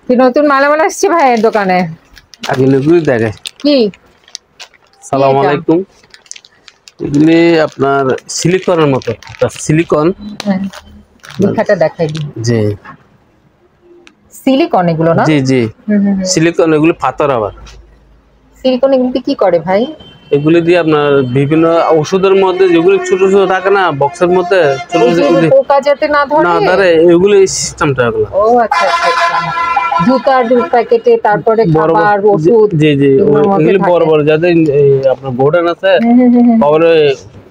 কি নতুন মালামাল আসছে ভাইয়ের দোকানে? আগে এগুলি দেখে কি? সালাম আলাইকুম। এগুলি আপনার সিলিকনের মতো, সিলিকন। লেখাটা দেখাই দিন। জি সিলিকন এগুলো না? জি জি সিলিকন। এগুলি পাথর। আবার সিলিকন এগুলো কি করে ভাই? এগুলি দিয়ে আপনার বিভিন্ন ওষুধের মধ্যে যেগুলি ছোট ছোট থাকে না বক্সের মধ্যে, ছোট ছোট পোকা যাতে না ধরে এগুলি সিস্টেমটা এগুলো। ও আচ্ছা আচ্ছা আচ্ছা। জুতার প্যাকেটে, তারপরে খাবার, ওষুধ। জি জি এগুলি বড় বড় যাতে আপনার গোডাউন আছে পাওয়ার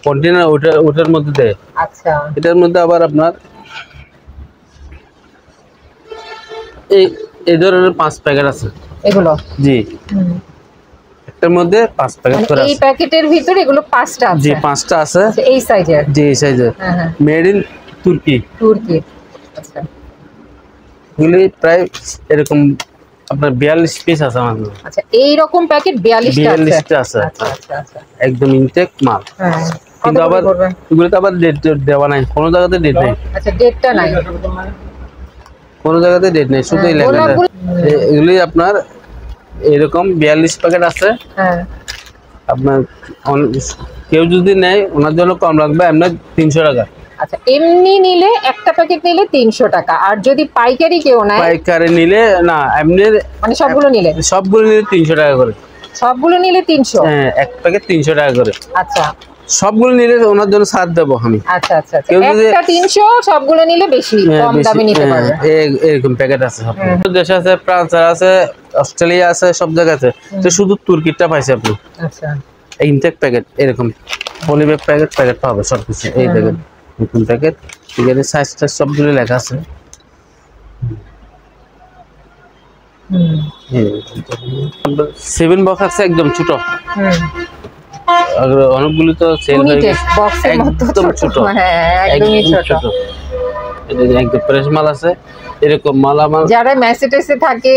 কন্টেনার, ওটার মধ্যে দেয়। আচ্ছা। এটার মধ্যে আবার আপনার এই ধরনের 5 প্যাকেট আছে এগুলো। জি একটার মধ্যে 5 প্যাকেট করে আছে। এই প্যাকেটের ভিতরে এগুলো 5টা আছে? জি 5টা আছে। এই সাইজের? জি এই সাইজের। মেড ইন তুর্কি। তুর্কি। আচ্ছা। এগুলি প্রায় এরকম আপনার 42 পিস আছে আমাদের। আচ্ছা, এই রকম প্যাকেট 42টা আছে। আচ্ছা আচ্ছা আচ্ছা। একদম ইনটেক মাল। হ্যাঁ। কিন্তু আবার এগুলোতে আবার ডেট দেওয়া নাই, কোন জায়গাতে ডেট নেই। আচ্ছা, ডেটটা নাই কোন জায়গাতে ডেট নেই, শুধু এই লেখা। এগুলি আপনার এরকম 42 প্যাকেট আছে। হ্যাঁ। আপনার কেউ যদি নেয় ওনার জন্য কম লাগবে, এমনি 300 টাকা। আচ্ছা, এমনি নিলে একটা প্যাকেট নিলে 300 টাকা, আর যদি পাইকারি কেউ নেয়? পাইকারি নিলে না, এমনি মানে সবগুলো নিলে 300 টাকা করে। সবগুলো নিলে 300? হ্যাঁ, এক প্যাকেট 300 টাকা করে। আচ্ছা, সবগুলো নিলে ওনার জন্য ছাড় দেবো আমি। আচ্ছা আচ্ছা আচ্ছা। একটা 300, সবগুলো নিলে বেশি কম দামে নিতে পারবে। এরকম প্যাকেট আছে সব দেশে আছে, ফ্রান্স আছে, অস্ট্রেলিয়া আছে, সব জায়গাতে। তো শুধু তুর্কিটা পাইছে আপনি। আচ্ছা, ইনটেক প্যাকেট এরকম পলিব্যাগ প্যাকেট পাবে সবকিছু। এই দেখেন নতুন প্যাকেট, এখানে সাইজটা সবগুলো লেখা আছে। সেভেন বক্স আছে একদম ছোট। অনেকগুলো তো সেল হয়ে গেছে, একদম ছোট। একদমই ছোট। একদম ফ্রেশ মাল আছে। এরকম মাল আমার যারা মেসেটেসে থাকে,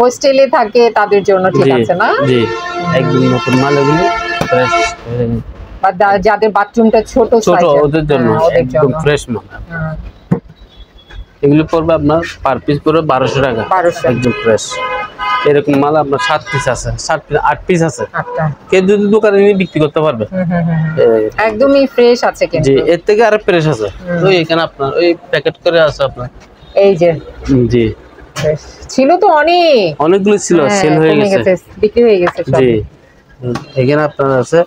হোস্টেলে থাকে, তাদের জন্য ঠিক আছে না? জি একদম নতুন মাল এগুলো, ফ্রেশ। বা যাদের বাথরুমটা ছোট ওদের জন্য একদম ফ্রেশ মাল। এগুলো পড়বে আপনার পার পিস পড়বে 1200 টাকা, একদম ফ্রেশ। এরকম মাল আপনার 7 পিস আছে, 8 পিস আছে। কেউ যদি দোকানে নিয়ে বিক্রি করতে পারবে। একদমই ফ্রেশ আছে কিন্তু। জি, এর থেকে আরো ফ্রেশ আছে। তো এখানে আপনার ওই প্যাকেট করে আছে আপনার। এই যে জি ছিল তো অনেকগুলো ছিল, সেল হয়ে গেছে, বিক্রি হয়ে গেছে সব। জি এখানে আপনার আছে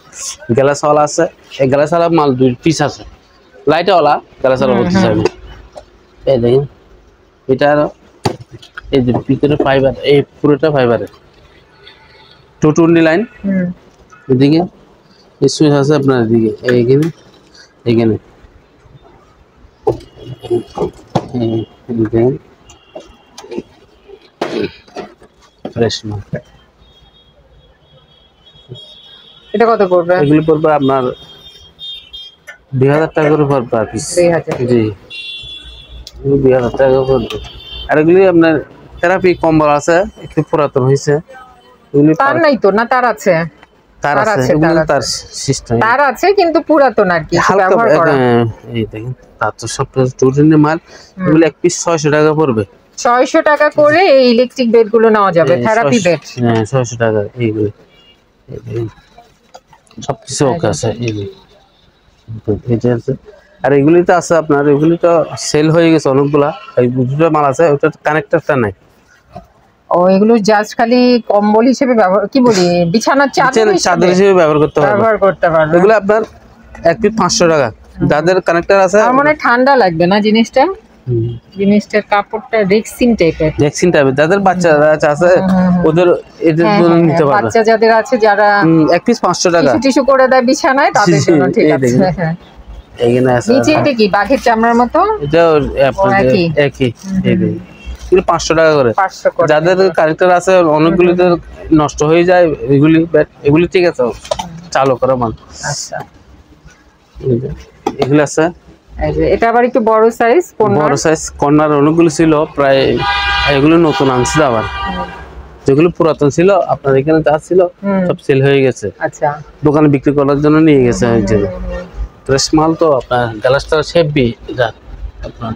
গ্লাসওয়ালা আছে। এই গ্লাসওয়ালা মাল 2 পিস আছে, লাইটওয়ালা গ্লাসওয়ালা বলতে চাই। এই দেখেন এটা এই যে ভিতরে ফাইবার, এই পুরোটা ফাইবারের 220 লাইন। এদিকে এই সুইচ আছে আপনার, এদিকে এইখানে ফ্রেশ মাল। এটা কত পড়বে? এগুলো পড়বে আপনার 2000 টাকা করে পড়বে আর পিস। 2000? জি 2000 টাকা পড়বে। আর এগুলি আপনার থেরাপি কম্বল আছে, একটু পুরাতন হয়েছে। এগুলি তার নাই তো না? তার আছে, তার আছে, তার সিস্টেম তার আছে কিন্তু পুরাতন আর কি, ব্যবহার করা। এই দেখেন তার তো সব টুটিনের মাল। এগুলো এক পিস 600 টাকা পড়বে। 600 টাকা করে এই ইলেকট্রিক বেড গুলো নেওয়া যাবে, থেরাপি বেড। হ্যাঁ 600 টাকা এইগুলো। এই দেখেন সবকিছু ওকে আছে। আর এগুলি তো আছে আপনার, এগুলি তো সেল হয়ে গেছে অনেকগুলা। এই দুটো মাল আছে, ওটা কানেক্টরটা নাই। ও, এগুলো জাস্ট খালি কম্বল হিসেবে ব্যবহার, কি বলি, বিছানার চাদর হিসেবে ব্যবহার করতে পারবে। এগুলো আপনার এক পিস 500 টাকা। যাদের কানেক্টর আছে, আমার মনে হয় ঠান্ডা লাগবে না জিনিসটার কাপড়টা রেক্সিন টাইপের। যাদের বাচ্চা আছে ওদের এদের জন্য নিতে পারবে। বাচ্চা যাদের আছে, যারা এক পিস 500 টাকা টিস্যু করে দেয় বিছানায়, তাদের জন্য ঠিক আছে। এইখানে আছে নিচে এটা কি বাঘের চামড়ার মতো? এটা একই। এগুলো 500 টাকা করে। যাদের কানেক্টর আছে অনেকগুলি তো নষ্ট হয়ে যায়, এগুলি ঠিক আছে চালু করা মাল। আচ্ছা, এগুলো আছে। এটা আবার একটু বড় সাইজ কর্নার অনেকগুলো ছিল প্রায়। এগুলো নতুন আনছিল আবার, যেগুলো পুরাতন ছিল আপনার এখানে যা ছিল সব সেল হয়ে গেছে। আচ্ছা, দোকানে বিক্রি করার জন্য নিয়ে গেছে। ফ্রেশ মাল তো আপনার গ্লাসটা শেপবি। এটা আপনার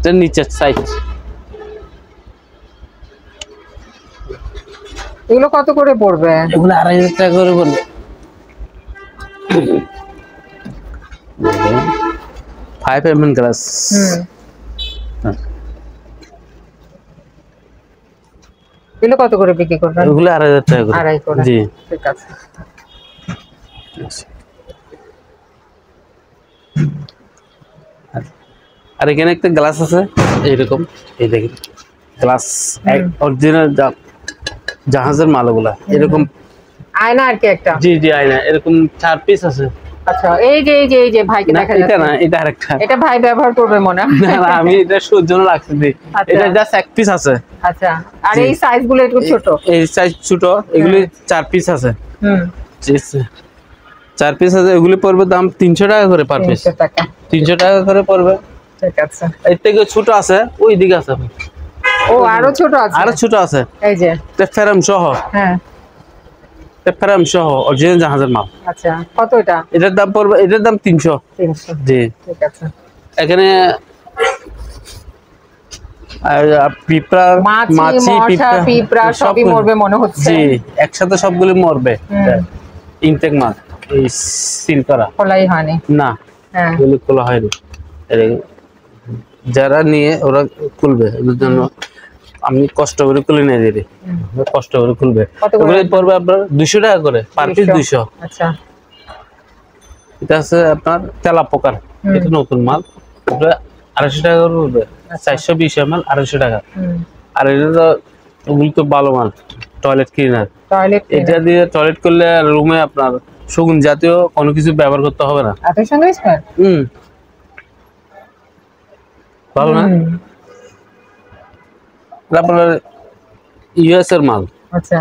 এটা নিচের সাইজ। এগুলো কত করে পড়বে? এগুলো 2500 টাকা করে পড়বে। 5 mm গ্লাস। এগুলো কত করে বিক্রি করবেন? এগুলো 2500 টাকা করে। 2.5 করে। জি ঠিক আছে। আর এখানে একটা গ্লাস আছে এইরকম, এই দেখেন গ্লাস অরিজিনাল জাহাজের মাল ওগুলা এরকম আয়না আর কি একটা। জি জি আয়না এরকম 4 পিস আছে। আচ্ছা এই যে ভাইকে না দেখা এটা যাচ্ছে। না, এটা আরেকটা। এটা ভাই ব্যবহার করবে মনে হয়। না না, আমি এটা শোর জন্য রাখছি। আচ্ছা। এটা জাস্ট 1 পিস আছে। আচ্ছা আর জি। এই সাইজ গুলো একটু ছোট। এই সাইজ ছোট, এগুলি 4 পিস আছে। জি 4 পিস আছে, এগুলি পড়বে দাম 300 টাকা করে পার পিস। 300 টাকা। 300 টাকা করে পড়বে। ঠিক আছে। এর থেকে ছোট আছে ওই দিকে আছে। ও আরো ছোট আছে? আরো ছোট আছে, এই যে ফেরাম সহ। হ্যাঁ ফেরাম সহ অরিজিনাল জাহাজের মাল। আচ্ছা কত এটা? এটার দাম পড়বে, এটার দাম 300। 300। জি ঠিক আছে। এখানে পিঁপড়া, মাছি মশা পিঁপড়া সবই মরবে মনে হচ্ছে। জি একসাথে সবগুলো মরবে। ইনটেক মাল, এই সিল করা খোলাই হয়নি না। হ্যাঁ এগুলো খোলা হয়নি। যারা নিয়ে ওরা খুলবে, এর জন্য আমি কষ্ট করে খুলে নিয়ে দিই। কষ্ট করে খুলবে। এগুলো পড়বে আপনার 200 টাকা করে পার পিস। 200। আচ্ছা এটা আছে আপনার তেলা পোকার, এটা নতুন মাল। এটা 250 টাকা করে পড়বে। 420 ml 250 টাকা। আর এটা তো ওগুলো তো ভালো মাল, টয়লেট ক্লিনার। এটা দিয়ে টয়লেট করলে রুমে আপনার সুগন্ধি জাতীয় কোনো কিছু ব্যবহার করতে হবে না। এত সুন্দর স্মেল। ভালো না? আপনার ইউএস এর মাল। আচ্ছা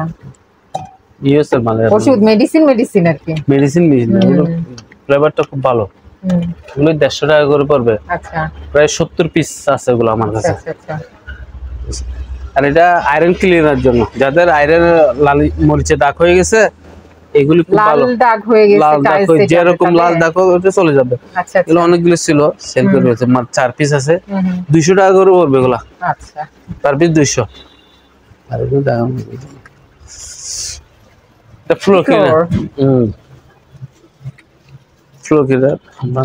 ইউএস এর মাল, ওষুধ মেডিসিন আর কি। মেডিসিন ফ্লেভারটা খুব ভালো। এগুলো 150 টাকা করে পড়বে। আচ্ছা প্রায় 70 পিস আছে এগুলো আমার কাছে। আচ্ছা আচ্ছা। আর এটা আয়রন ক্লিনার জন্য, যাদের আয়রন লাল মরিচে দাগ হয়ে গেছে, এগুলি খুব ভালো। লাল দাগ হয়ে গেছে, লাল দাগ হয়ে যেরকম লাল দাগ ওটা চলে যাবে। আচ্ছা এগুলো অনেকগুলো ছিল, সেল করে দিয়েছে। 4 পিস আছে, 200 টাকা করে পড়বে এগুলা। আচ্ছা পার পিস 200। আর এগুলো দাম এটা ফ্লোর ক্লিনার। ফ্লোর ক্লিনার আমরা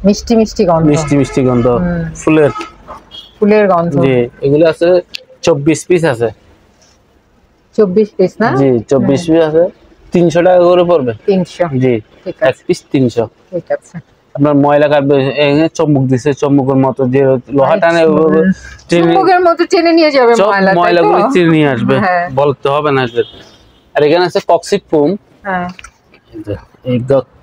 মিষ্টি মিষ্টি গন্ধ। মিষ্টি মিষ্টি গন্ধ, ফুলের গন্ধ। জি এগুলো আছে 24 পিস আছে। 24 পিস না? জি 24 পিস আছে, 300 টাকা করে পড়বে। 300। জি ঠিক এক পিস 300। ঠিক আছে। আপনার ময়লা কাটবে, চমক দিছে, চমকের মতো যে লোহা টানে চমকের মতো টেনে নিয়ে যাবে ময়লা, ময়লাগুলো টেনে নিয়ে আসবে। বলতে হবে না। আর এখানে আছে কক্সিট ফোম। হ্যাঁ এই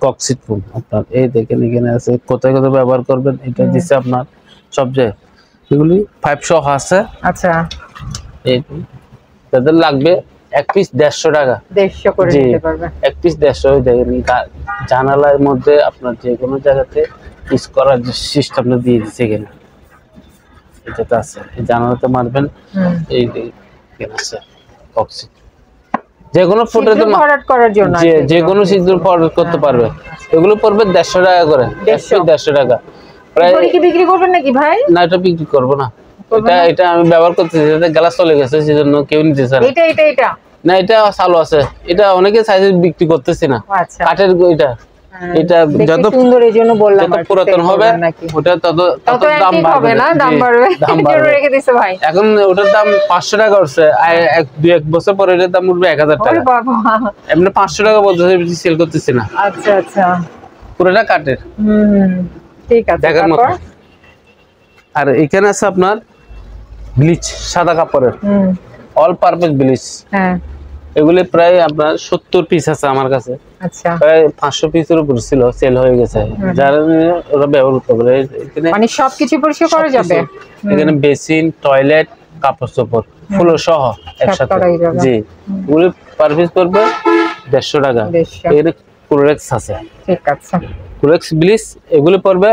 কক্সিট ফোম আপনার এই দেখেন এখানে আছে, কোথায় কোথায় ব্যবহার করবেন এটা দিচ্ছে আপনার সবচেয়ে। এগুলি 5 সহ আছে। আচ্ছা এই তাদের লাগবে এক পিস 150 টাকা। 150 করে নিতে পারবে। এক পিস 150। দেখেন জানালার মধ্যে আপনার যে কোনো জায়গাতে ইউজ করার যে সিস্টেমটা দিয়ে দিচ্ছে এখানে, এটাতে আছে। এই জানালাতে মারবেন, এই এখানে আছে কক্সিট। যে কোনো ফুটাতে ভরাট করার জন্য, যে কোনো ছিদ্র ভরাট করতে পারবে। এগুলো পড়বে 150 টাকা করে। 150 টাকা। প্রায় কি বিক্রি করবেন নাকি ভাই? না এটা বিক্রি করব না। এটা আমি ব্যবহার করতেছি, এটা গ্লাস চলে গেছে সেজন্য কেউ নিতে চায় না। এটা না, এটা চালু আছে। এটা অনেকে সাইজে বিক্রি করতেছি না। আচ্ছা কাঠের এটা যত সুন্দর এই জন্য বললাম, যত পুরাতন হবে ওটা তত দাম বাড়বে না, দাম বাড়বে। রেখে দিছে ভাই। এখন ওটার দাম 500 টাকা উঠছে, এক বছর পরে এটার দাম উঠবে 1000 টাকা। এমনি 500 টাকা বলতেছে, সেল করতেছি না। আচ্ছা আচ্ছা পুরোটা কাঠের। ঠিক আছে। দেখার মতো। আর এখানে আছে আপনার ব্লিচ, সাদা কাপড়ের অল পারপাস ব্লিচ। হ্যাঁ এগুলি প্রায় আপনার 70 পিস আছে আমার কাছে। আচ্ছা প্রায় 500 পিসের উপর ছিল, সেল হয়ে গেছে। যারা ওরা ব্যবহার করতে পারে। এখানে মানে সবকিছু পরিষ্কার করা যাবে। এখানে বেসিন, টয়লেট, কাপড় চোপড় ফুল সহ একসাথে। জি এগুলি পার পিস পড়বে 150 টাকা। এর ক্লোরেক্স আছে। ঠিক আছে। ক্লোরেক্স ব্লিচ এগুলি পড়বে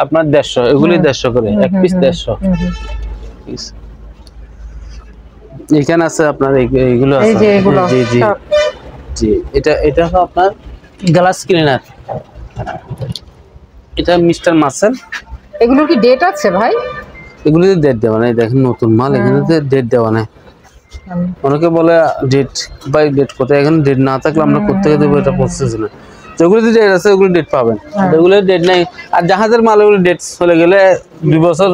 আপনার 150। এগুলি 150 করে, এক পিস 150। এখানে আছে আপনার এইগুলো আছে। জি জি জি এটা আপনার গ্লাস ক্লিনার। এটা মিস্টার মাসেল। এগুলোর কি ডেট আছে ভাই? এগুলিতে ডেট দেওয়া নেই, দেখেন নতুন মাল, এখানে ডেট দেওয়া নেই। অনেকে বলে ডেট বাই ডেট কোথায়, এখানে ডেট না থাকলে আমরা কোথেকে দেবো এটা প্রসেস না। যেগুলিতে ডেট আছে ওগুলো ডেট পাবেন, এগুলো ডেট নেই। আর জাহাজের মাল এগুলো ডেট চলে গেলে 2 বছর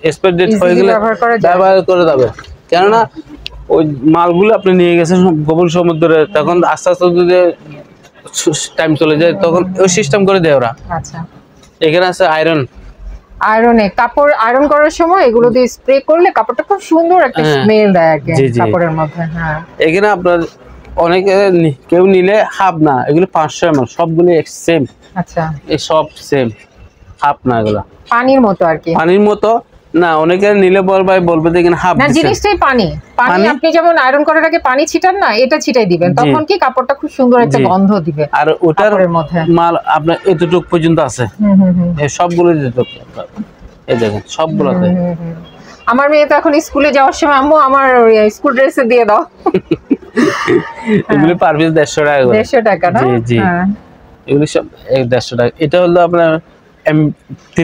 এক্সপায়ার ডেট হয়ে গেলে ব্যবহার করে যাবে। কেননা ওই মালগুলো আপনি নিয়ে গেছেন গোপন সমুদ্রে, তখন আস্তে আস্তে যদি টাইম চলে যায় তখন ওই সিস্টেম করে দেয় ওরা। আচ্ছা, এখানে আছে আয়রন। আয়রনে কাপড় আয়রন করার সময় এগুলো দিয়ে স্প্রে করলে কাপড়টা খুব সুন্দর একটা স্মেল দেয় আগে কাপড়ের মধ্যে। হ্যাঁ, এখানে আপনার অনেকে কেউ নিলে হাফ না, এগুলো 500 ml সবগুলো সেম। আচ্ছা, এই সব সেম, হাফ না, এগুলো পানির মতো আর কি। পানির মতো না, অনেকে নিলে বলবে দেখেন হাফ না, জিনিসটাই পানি। পানি আপনি যেমন আয়রন করার আগে পানি ছিটান না, এটা ছিটাই দিবেন, তখন কি কাপড়টা খুব সুন্দর একটা গন্ধ দিবে। আর ওটার মাল আপনার এতটুক পর্যন্ত আছে, এই সবগুলো এই দেখেন সবগুলোতে। আমার মেয়ে তো এখন স্কুলে যাওয়ার সময় আম্মু আমার স্কুল ড্রেসে দিয়ে দাও। এগুলো পার পিস 150 টাকা করে। 150 টাকা না? জি জি, এগুলো সব 150 টাকা। এটা হলো আপনার M3।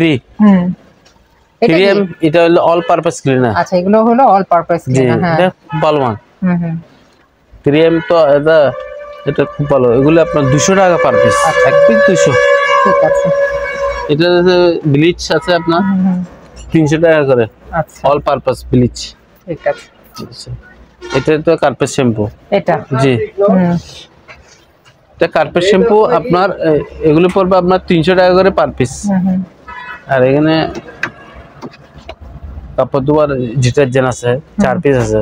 এটা হলো অল পারপাস ক্লিনার। আচ্ছা, এগুলো হলো অল পারপাস ক্লিনার। হ্যাঁ, এটা ভালো মান। 3M তো এটা খুব ভালো। এগুলো আপনার 200 টাকা পার পিস, এক পিস 200। ঠিক আছে। এটা ব্লিচ আছে আপনার 300 টাকা করে। আচ্ছা, অল পারপাস ব্লিচ। ঠিক আছে। এটা তো কার্পেট শ্যাম্পু। এটা জি, এটা কার্পেট শ্যাম্পু আপনার এগুলো পড়বে আপনার 300 টাকা করে পার পিস। আর এখানে কাপড় ধোয়ার ডিটারজেন্ট আছে 4 পিস আছে,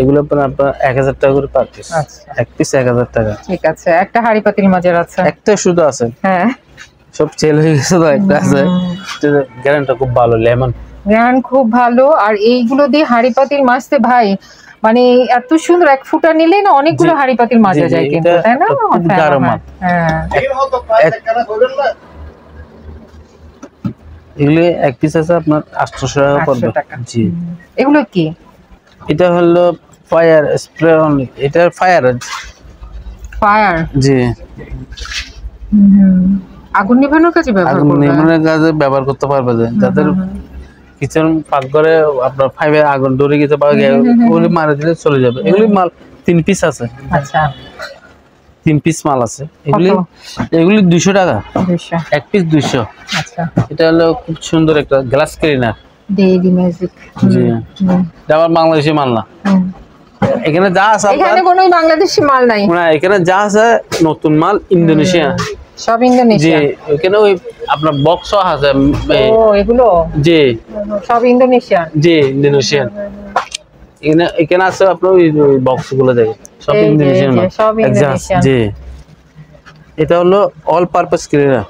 এগুলো আপনার 1000 টাকা করে পার পিস। এক পিস 1000 টাকা। ঠিক আছে। একটা হাড়ি পাতিল মাজার আছে, একটা শুধু আছে। হ্যাঁ, সব সেল হয়ে গেছে তো একটা আছে। গ্যারান্টি খুব ভালো, লেমন গ্যারান্টি খুব ভালো। আর এইগুলো দিয়ে হাড়ি পাতিল মাজতে ভাই মানে এত সুন্দর, এক ফুটা নিলে না অনেকগুলো হাড়ি পাতিল মাজা যায় কিন্তু, তাই না? হ্যাঁ, এগুলো এক পিস আছে আপনার 800 টাকা পড়বে। জি, এগুলো কি? এটা হলো ফায়ার স্প্রে অনলি। এটা ফায়ার। জি, আগুন নিভানোর কাজে ব্যবহার করবে। আগুন নিভানোর কাজে ব্যবহার করতে পারবে। যাদের কিচেন পাকঘরে আপনার ফাইভে আগুন ধরে গেছে বা ওগুলি মারা দিলে চলে যাবে। এগুলি মাল 3 পিস আছে। আচ্ছা, 3 পিস মাল আছে। এগুলি 200 টাকা, এক পিস 200। আচ্ছা, এটা হলো খুব সুন্দর একটা গ্লাস ক্লিনার, ডেইলি ম্যাজিক। জি, এটা আমার বাংলাদেশি মাল না। এখানে যা আছে, এখানে কোনো বাংলাদেশি মাল নাই না, এখানে যা আছে নতুন মাল ইন্দোনেশিয়া, সব ইন্দোনেশিয়া। জি, এখানে ওই আপনার বক্স আছে। ও, এগুলো জি সব ইন্দোনেশিয়া। জি, ইন্দোনেশিয়ান। এখানে আছে আপনার ওই বক্স গুলো দেখেন সব ইন্দোনেশিয়ান মাল, সব ইন্দোনেশিয়ান। জি, এটা হলো অল পারপাস ক্লিনার।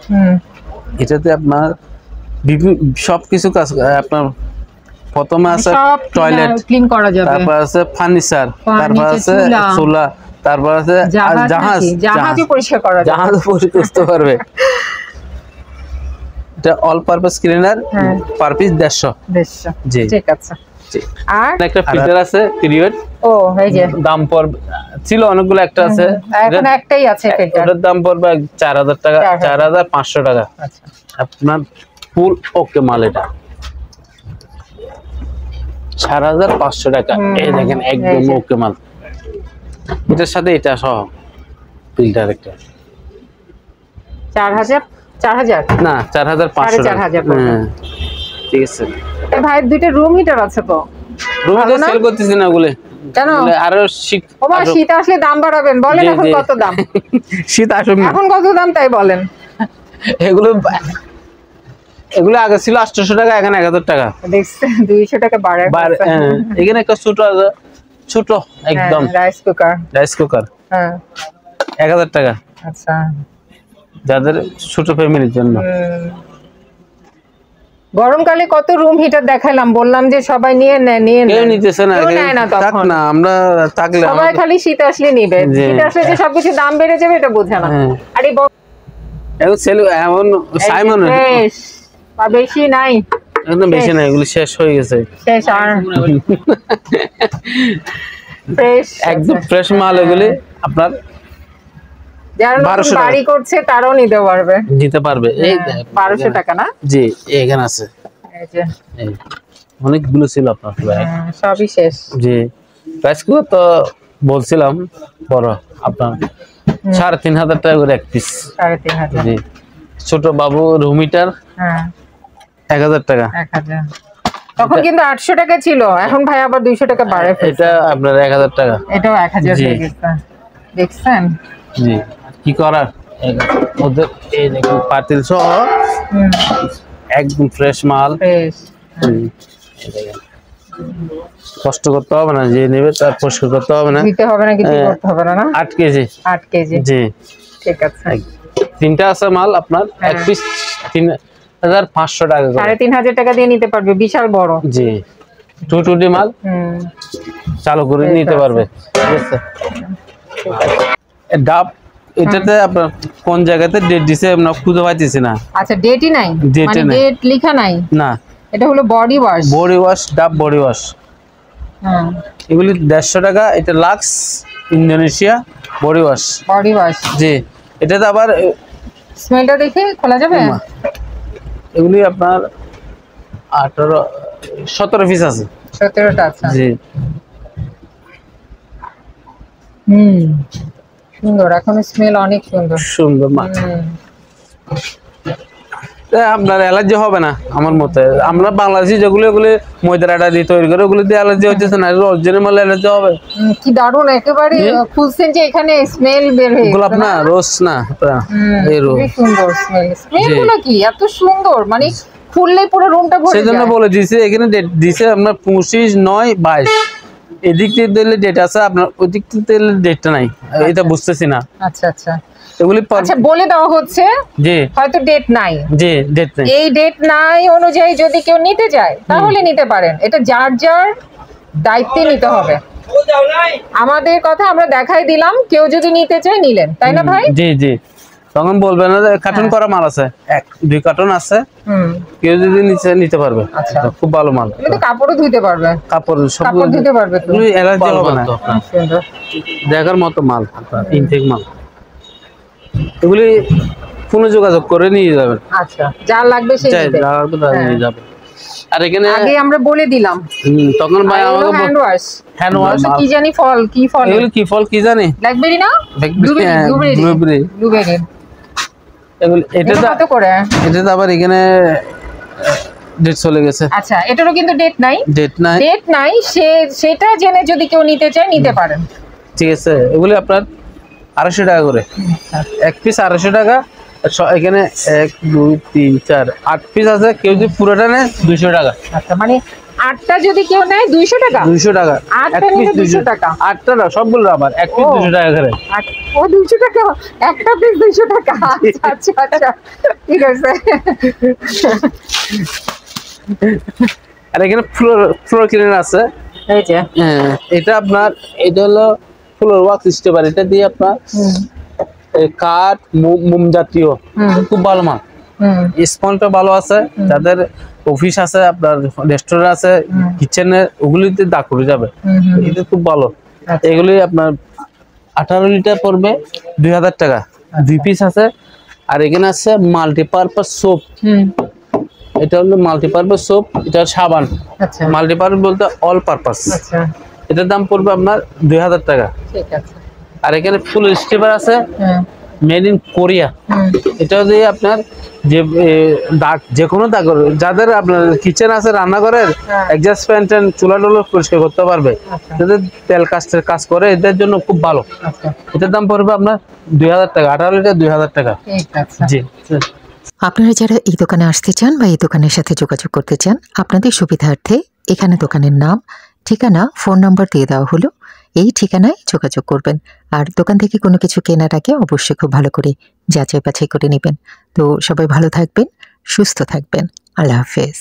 এটাতে আপনার সবকিছু কাজ আপনার প্রথমে আছে টয়লেট ক্লিন করা যাবে, তারপর আছে ফার্নিচার, তারপর আছে চুলা, তারপর আছে জাহাজও পরিষ্কার করা যাবে, জাহাজ পরিষ্কার করতে পারবে। এটা all purpose cleaner, per piece 150। জি, ঠিক আছে। আর একটা ফিল্টার আছে পিরিয়ড। ও, এই যে দাম পড়বে, ছিল অনেকগুলো, একটা আছে, এখন একটাই আছে ফিল্টার। এটার দাম পড়বে 4000 টাকা, 4500 টাকা। আচ্ছা, আপনার ফুল ওকে মাল, এটা 4500 টাকা। এই দেখেন একদম ওকে মাল, এটার সাথে এটা সহ ফিল্টার একটা 4000 না 4500 টাকা। ঠিক আছে ভাই, দুইটা রুম হিটার আছে তো। রুম হিটার সেল করতেছি না ওগুলো, কেন? আরো শীত, ওমা শীত আসলে দাম বাড়াবেন, বলেন এখন কত দাম? শীত আসুন না, এখন কত দাম তাই বলেন। এগুলো আগে ছিল 800 টাকা, এখন 1000 টাকা। দেখছেন 200 টাকা বাড়ে। এখানে একটা ছোট আছে, ছোট একদম রাইস কুকার, হ্যাঁ 1000 টাকা। আচ্ছা, যাদের ছোট ফ্যামিলির জন্য। গরমকালে কত রুম হিটার দেখাইলাম, বললাম যে সবাই নিয়ে কেউ নিতেছে না, থাক না, আমরা থাকলে সবাই খালি শীত আসলে নিবে, শীত আসলে যে সবকিছু দাম বেড়ে যাবে এটা বোঝে না। আর এই এখন সেল এমন সাইমন আর বেশি নাই, একদম বেশি নাই, এগুলো শেষ হয়ে গেছে, শেষ। আর ফ্রেশ, একদম ফ্রেশ মাল এগুলি আপনার যারা নতুন বাড়ি করছে তারাও নিতে পারবে। এই 1200 টাকা না? জি, এখানে আছে। এই যে অনেকগুলো ছিল আপনার ভাই, সবই শেষ। জি, প্রাইসগুলো তো বলছিলাম বড় আপনার 3500 টাকা করে এক পিস। 3500। জি, ছোট বাবু রুম হিটার 1000 টাকা। 1000। তখন কিন্তু 800 টাকা ছিল, এখন ভাই আবার 200 টাকা বাড়ায় ফেলছে। এটা আপনার 1000 টাকা। এটাও 1000 হয়ে গেছে, দেখছেন? জি, কি করার, ওদের এই দেখুন পাতিল সহ একদম ফ্রেশ মাল। কষ্ট করতে হবে না, যে নেবে তার পরিষ্কার করতে হবে না, দিতে হবে না, কিছু করতে হবে না। 8 কেজি। 8 কেজি, জি ঠিক আছে। তিনটা আছে মাল আপনার, এক পিস 3500 টাকা করে। 3500 টাকা দিয়ে নিতে পারবে, বিশাল বড়। জি, 220 মাল চালু করে নিতে পারবে। ঠিক আছে, ডাব এটাতে আপনার কোন জায়গাতে ডেট দিছে আমরা খুঁজে পাইতেছি না। আচ্ছা, ডেটই নাই, মানে ডেট লেখা নাই না। এটা হলো বডি ওয়াশ, ডাব বডি ওয়াশ। এগুলি 150 টাকা। এটা লাক্স ইন্দোনেশিয়া বডি ওয়াশ। জি, এটাতে আবার স্মেলটা দেখে খোলা যাবে। এগুলি আপনার 17 পিস আছে। 17টা আছে। জি, সুন্দর, এখন স্মেল অনেক সুন্দর মাছ। আপনার অ্যালার্জি হবে না আমার মতে। আমরা বাংলাদেশি যেগুলো এগুলো ময়দার আটা দিয়ে তৈরি করে, ওগুলো দিয়ে অ্যালার্জি হচ্ছে না, অরিজিনাল মাল অ্যালার্জি হবে। কি দারুণ, একেবারে খুলছেন যে এখানে স্মেল বের হয়ে গেল। গোলাপ না, রোজ না, এই রোজ। কি সুন্দর স্মেলগুলো, কি এত সুন্দর, মানে খুললে পুরো রুমটা ভরে যায়। সেজন্য বলে দিয়েছি, এখানে ডেট দিয়েছে আপনার 25/9/22। এদিক থেকে দিলে ডেট আছে আপনার, ওই দিক থেকে দিলে ডেটটা নাই, এটা বুঝতেছি না। আচ্ছা, এগুলি আচ্ছা বলে দেওয়া হচ্ছে, জি হয়তো ডেট নাই। জি, ডেট নাই। এই ডেট নাই অনুযায়ী যদি কেউ নিতে যায় তাহলে নিতে পারেন, এটা যার যার দায়িত্বে নিতে হবে। আমাদের কথা আমরা দেখাই দিলাম, কেউ যদি নিতে চায় নিলেন, তাই না ভাই? জি, তখন বলবেন না কার্টন করা মাল আছে, 1-2 কার্টন আছে, কেউ যদি নিতে পারবে। আচ্ছা, খুব ভালো মাল। এটা কাপড়ও ধুইতে পারবে, কাপড় ধুইতে পারবে, তো অ্যালার্জি হবে না। দেখার মতো মাল, ইনটেক মাল। এগুলি ফোনে যোগাযোগ করে নিয়ে যাবেন। আচ্ছা, যা লাগবে সেই নিয়ে যাবেন। আর এখানে আগে আমরা বলে দিলাম, তখন ভাই আমাদের হ্যান্ড ওয়াশ কি জানি ফল, কি ফল, এগুলো কি ফল কি জানি, ব্ল্যাকবেরি না, ব্লুবেরি। এগুলো এটা কত করে? এটা আবার এখানে ডেট চলে গেছে। আচ্ছা, এটারও কিন্তু ডেট নাই, সেটা জেনে যদি কেউ নিতে চায় নিতে পারেন। ঠিক আছে, এগুলো আপনার 250 টাকা করে এক পিস, 250 টাকা। এখানে 1 2 3 4 8 পিস আছে, কেউ যদি পুরোটা নেয় 200 টাকা। আচ্ছা, মানে 8টা যদি কেউ নেয় 200 টাকা। 200 টাকা, 8টা নিলে 200 টাকা। 8টা না, সবগুলো আবার এক পিস 200 টাকা করে। ও 200 টাকা, একটা পিস 200 টাকা। আচ্ছা, ঠিক আছে। আর এখানে ফ্লোর ক্লিনার আছে, এই যে। এটা আপনার, এটা হলো ফ্লোর ওয়াক্স স্টেপার। এটা দিয়ে আপনার কাঠ, মোম জাতীয় খুব ভালো মাল। স্পঞ্জটা ভালো আছে, যাদের অফিস আছে, আপনার রেস্টুরেন্ট আছে, কিচেনে, ওগুলিতে দাগ করে যাবে। এটা খুব ভালো। এগুলি আপনার 18 লিটার পড়বে 2000 টাকা, 2 পিস আছে। আর এখানে আছে মাল্টিপারপাস সোপ। এটা হলো মাল্টিপারপাস সোপ, এটা সাবান। মাল্টিপারপাস বলতে অল পারপাস। এটার দাম পড়বে আপনার 2000 টাকা। ঠিক আছে। আর এখানে ফুল স্টেপার আছে, মেড ইন কোরিয়া। এটা দিয়ে আপনার যে দাগ, যে কোনো দাগ, যাদের আপনার কিচেন আছে, রান্নাঘরের এক্সস্ট ফ্যান চুলা টুলা পরিষ্কার করতে পারবে, যাদের তেল কাস্টের কাজ করে, এদের জন্য খুব ভালো। এটার দাম পড়বে আপনার 2000 টাকা, 18 লিটার 2000 টাকা। জি। আপনারা যারা এই দোকানে আসতে চান বা এই দোকানের সাথে যোগাযোগ করতে চান, আপনাদের সুবিধার্থে এখানে দোকানের নাম, ঠিকানা, ফোন নাম্বার দিয়ে দেওয়া হলো। এই ঠিকানায় যোগাযোগ করবেন। আর দোকান থেকে কোনো কিছু কেনার আগে অবশ্যই খুব ভালো করে যাচাই বাছাই করে নেবেন। তো সবাই ভালো থাকবেন, সুস্থ থাকবেন। আল্লাহ হাফেজ।